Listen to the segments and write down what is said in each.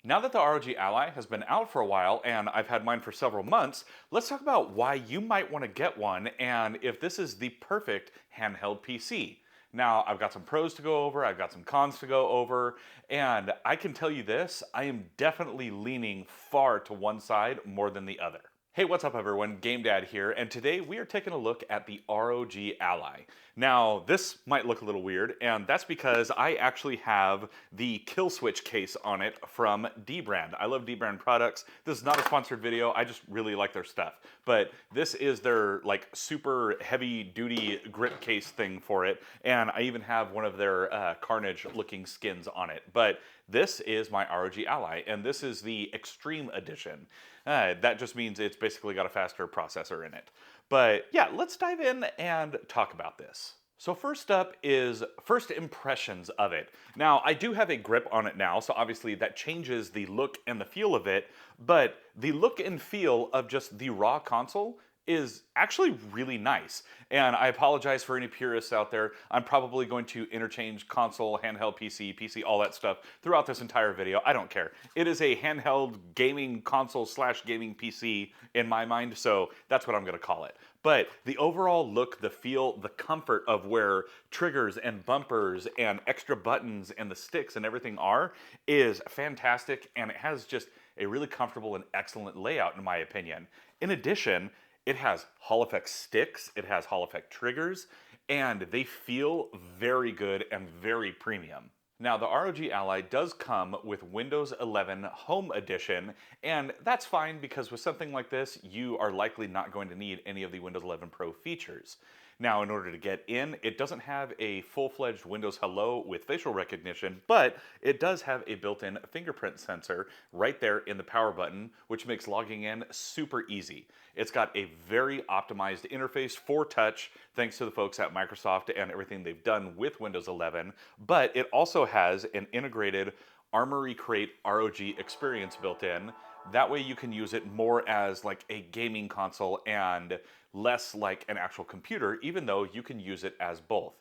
Now that the ROG Ally has been out for a while and I've had mine for several months, let's talk about why you might want to get one and if this is the perfect handheld PC. Now, I've got some pros to go over, I've got some cons to go over, and I can tell you this, I am definitely leaning far to one side more than the other. Hey, what's up everyone? Game Dad here, and today we are taking a look at the ROG Ally. Now, this might look a little weird, and that's because I actually have the kill switch case on it from Dbrand. I love Dbrand products. This is not a sponsored video, I just really like their stuff. But this is their like super heavy duty grip case thing for it, and I even have one of their Carnage looking skins on it. But this is my ROG Ally, and this is the Extreme Edition. That just means it's basically got a faster processor in it. But yeah, let's dive in and talk about this. So first up is first impressions of it. Now, I do have a grip on it now, so obviously that changes the look and the feel of it, but the look and feel of just the raw console is actually really nice. And I apologize for any purists out there. I'm probably going to interchange console, handheld PC, all that stuff throughout this entire video. I don't care. It is a handheld gaming console slash gaming PC in my mind, so that's what I'm gonna call it. But the overall look, the feel, the comfort of where triggers and bumpers and extra buttons and the sticks and everything are is fantastic, and it has just a really comfortable and excellent layout in my opinion. In addition, it has Hall effect sticks, it has Hall effect triggers, and they feel very good and very premium. Now, the ROG Ally does come with Windows 11 Home Edition, and that's fine because with something like this, you are likely not going to need any of the Windows 11 Pro features. Now, in order to get in, it doesn't have a full-fledged Windows Hello with facial recognition, but it does have a built-in fingerprint sensor right there in the power button, which makes logging in super easy. It's got a very optimized interface for touch, thanks to the folks at Microsoft and everything they've done with Windows 11, but it also has an integrated Armoury Crate ROG experience built in. That way you can use it more as like a gaming console and less like an actual computer, even though you can use it as both.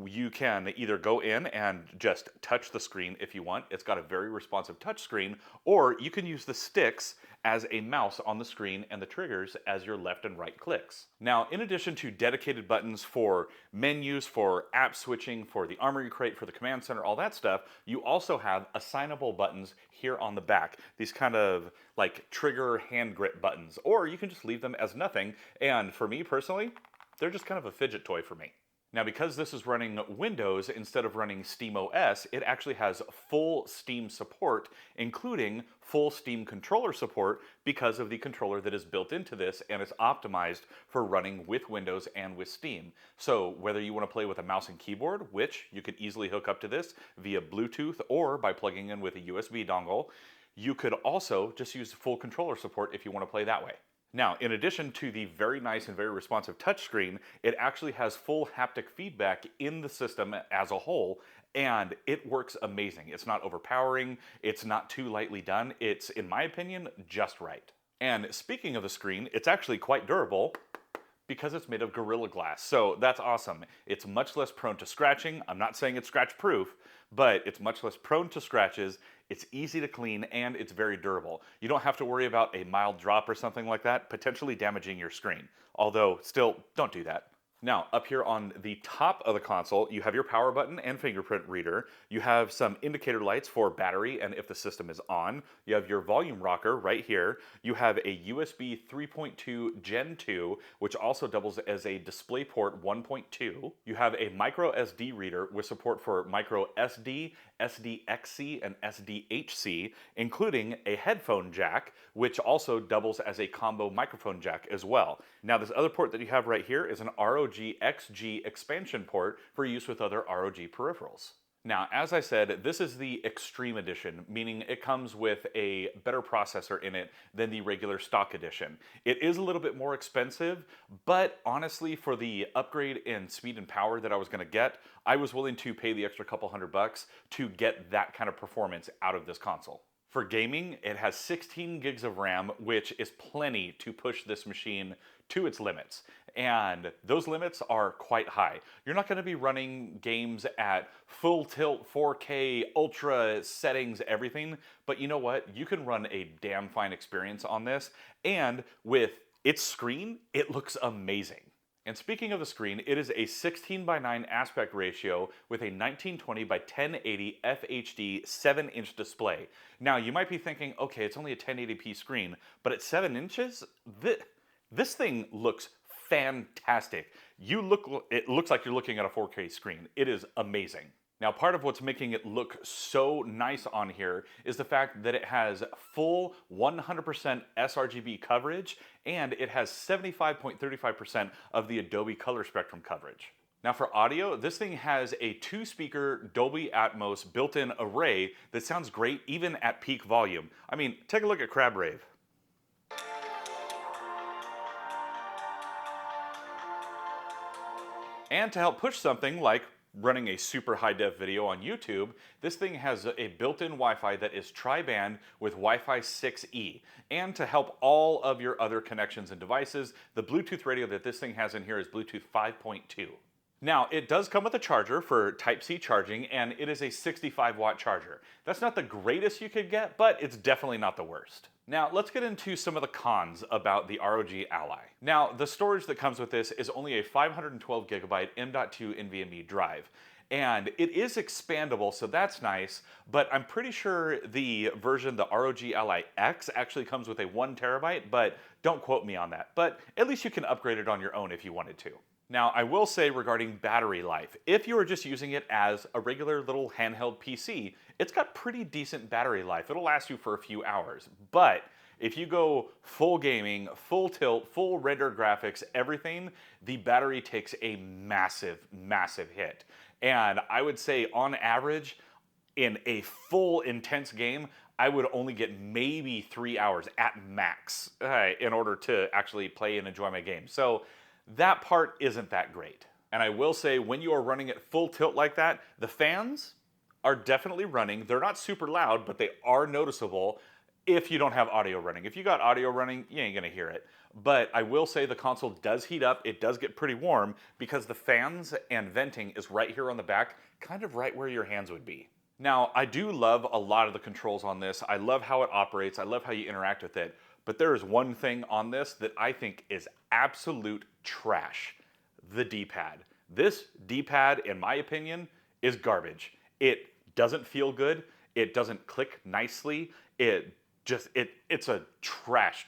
You can either go in and just touch the screen if you want. It's got a very responsive touch screen, or you can use the sticks as a mouse on the screen and the triggers as your left and right clicks. Now, in addition to dedicated buttons for menus, for app switching, for the Armoury Crate, for the command center, all that stuff, you also have assignable buttons here on the back. These kind of like trigger hand grip buttons, or you can just leave them as nothing. And for me personally, they're just kind of a fidget toy for me. Now, because this is running Windows instead of running SteamOS, it actually has full Steam support, including full Steam controller support because of the controller that is built into this and is optimized for running with Windows and with Steam. So whether you want to play with a mouse and keyboard, which you could easily hook up to this via Bluetooth or by plugging in with a USB dongle, you could also just use full controller support if you want to play that way. Now, in addition to the very nice and very responsive touchscreen, it actually has full haptic feedback in the system as a whole, and it works amazing. It's not overpowering, it's not too lightly done, it's, in my opinion, just right. And speaking of the screen, it's actually quite durable because it's made of Gorilla Glass, so that's awesome. It's much less prone to scratching. I'm not saying it's scratch proof, but it's much less prone to scratches. It's easy to clean and it's very durable. You don't have to worry about a mild drop or something like that, potentially damaging your screen. Although, still, don't do that. Now, up here on the top of the console, you have your power button and fingerprint reader. You have some indicator lights for battery and if the system is on. You have your volume rocker right here. You have a USB 3.2 Gen 2, which also doubles as a DisplayPort 1.2. You have a micro SD reader with support for micro SD, SDXC, and SDHC, including a headphone jack, which also doubles as a combo microphone jack as well. Now, this other port that you have right here is an ROG XG expansion port for use with other ROG peripherals. Now, as I said, this is the Extreme Edition, meaning it comes with a better processor in it than the regular stock edition. It is a little bit more expensive, but honestly, for the upgrade in speed and power that I was gonna get, I was willing to pay the extra couple $100 to get that kind of performance out of this console. For gaming, it has 16 gigs of RAM, which is plenty to push this machine to its limits. And those limits are quite high. You're not going to be running games at full tilt, 4K, ultra settings, everything. But you know what? You can run a damn fine experience on this. And with its screen, it looks amazing. And speaking of the screen, it is a 16:9 aspect ratio with a 1920 by 1080 FHD 7-inch display. Now, you might be thinking, okay, it's only a 1080p screen, but at 7 inches, this thing looks fantastic. It looks like you're looking at a 4K screen. It is amazing. Now, part of what's making it look so nice on here is the fact that it has full 100% sRGB coverage, and it has 75.35% of the Adobe color spectrum coverage. Now for audio, this thing has a 2-speaker Dolby Atmos built-in array that sounds great even at peak volume. I mean, take a look at Crab Rave. And to help push something like running a super high def video on YouTube, this thing has a built-in Wi-Fi that is tri-band with Wi-Fi 6E. And to help all of your other connections and devices, the Bluetooth radio that this thing has in here is Bluetooth 5.2. Now, it does come with a charger for Type-C charging, and it is a 65-watt charger. That's not the greatest you could get, but it's definitely not the worst. Now, let's get into some of the cons about the ROG Ally. Now, the storage that comes with this is only a 512 gigabyte M.2 NVMe drive. And it is expandable, so that's nice, but I'm pretty sure the version, the ROG Ally X, actually comes with a 1 terabyte, but don't quote me on that. But at least you can upgrade it on your own if you wanted to. Now, I will say regarding battery life, if you are just using it as a regular little handheld PC, it's got pretty decent battery life. It'll last you for a few hours. But if you go full gaming, full tilt, full render graphics, everything, the battery takes a massive, massive hit. And I would say on average, in a full intense game, I would only get maybe 3 hours at max in order to actually play and enjoy my game. So that part isn't that great. And I will say, when you are running at full tilt like that, the fans are definitely running. They're not super loud, but they are noticeable if you don't have audio running. If you got audio running, you ain't gonna hear it. But I will say the console does heat up. It does get pretty warm because the fans and venting is right here on the back, kind of right where your hands would be. Now, I do love a lot of the controls on this. I love how it operates. I love how you interact with it. But there is one thing on this that I think is absolute trash: the D-pad. This D-pad, in my opinion, is garbage. It doesn't feel good. It doesn't click nicely. It's a trash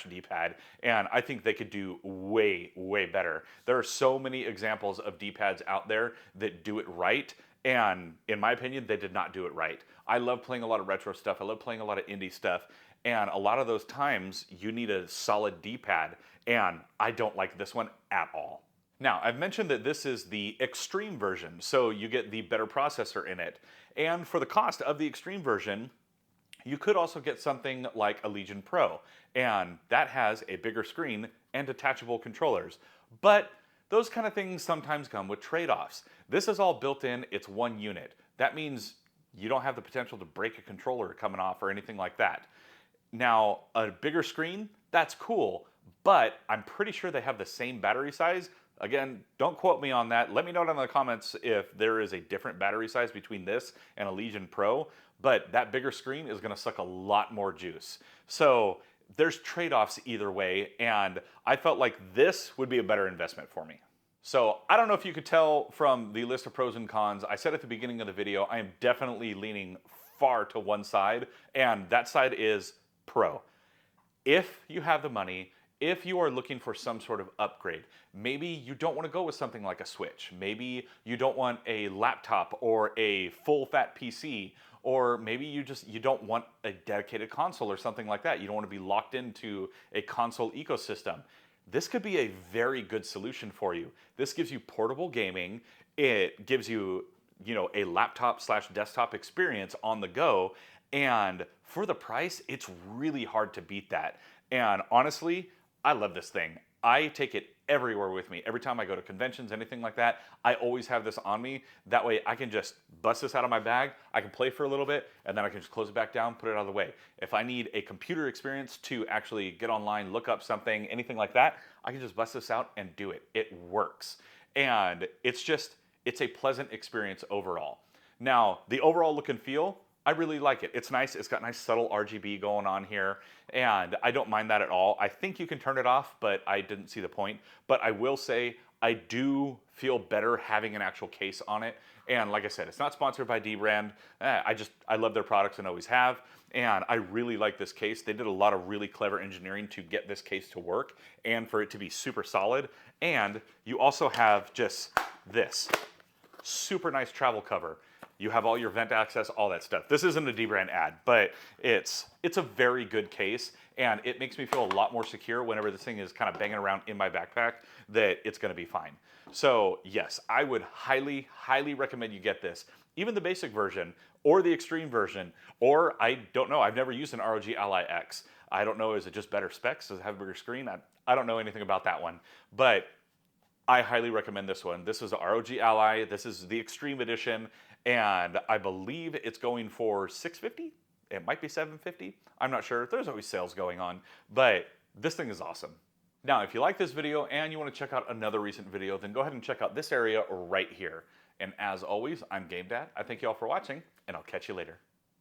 D-pad, and I think they could do way, way better. There are so many examples of D-pads out there that do it right, and in my opinion, they did not do it right. I love playing a lot of retro stuff. I love playing a lot of indie stuff. And a lot of those times, you need a solid D-pad, and I don't like this one at all. Now, I've mentioned that this is the Extreme version, so you get the better processor in it. And for the cost of the Extreme version, you could also get something like a Legion Pro, and that has a bigger screen and detachable controllers. But those kind of things sometimes come with trade-offs. This is all built in, it's one unit. That means you don't have the potential to break a controller coming off or anything like that. Now, a bigger screen, that's cool, but I'm pretty sure they have the same battery size. Again, don't quote me on that. Let me know down in the comments if there is a different battery size between this and a Legion Pro, but that bigger screen is gonna suck a lot more juice. So there's trade-offs either way, and I felt like this would be a better investment for me. So I don't know if you could tell from the list of pros and cons. I said at the beginning of the video, I am definitely leaning far to one side, and that side is Pro. If you have the money, if you are looking for some sort of upgrade, maybe you don't want to go with something like a Switch. Maybe you don't want a laptop or a full fat PC, or maybe you don't want a dedicated console or something like that. You don't want to be locked into a console ecosystem. This could be a very good solution for you. This gives you portable gaming. It gives you, a laptop/desktop experience on the go. And for the price, it's really hard to beat that. And honestly, I love this thing. I take it everywhere with me. Every time I go to conventions, anything like that, I always have this on me. That way I can just bust this out of my bag, I can play for a little bit, and then I can just close it back down, put it out of the way. If I need a computer experience to actually get online, look up something, anything like that, I can just bust this out and do it. It works. And it's a pleasant experience overall. Now, the overall look and feel, I really like it. It's nice. It's got nice subtle RGB going on here, and I don't mind that at all. I think you can turn it off, but I didn't see the point. But I will say I do feel better having an actual case on it. And like I said, it's not sponsored by dbrand. I love their products and always have. And I really like this case. They did a lot of really clever engineering to get this case to work and for it to be super solid. And you also have just this super nice travel cover. You have all your vent access, all that stuff. This isn't a dbrand ad, but it's a very good case, and it makes me feel a lot more secure whenever this thing is kind of banging around in my backpack that it's gonna be fine. So yes, I would highly, highly recommend you get this. Even the basic version, or the extreme version, or I don't know, I've never used an ROG Ally X. I don't know, is it just better specs? Does it have a bigger screen? I don't know anything about that one, but I highly recommend this one. This is the ROG Ally. This is the Extreme Edition, and I believe it's going for $650. It might be $750. I'm not sure. There's always sales going on, but this thing is awesome. Now, if you like this video and you want to check out another recent video, then go ahead and check out this area right here. And as always, I'm GameDad. I thank you all for watching, and I'll catch you later.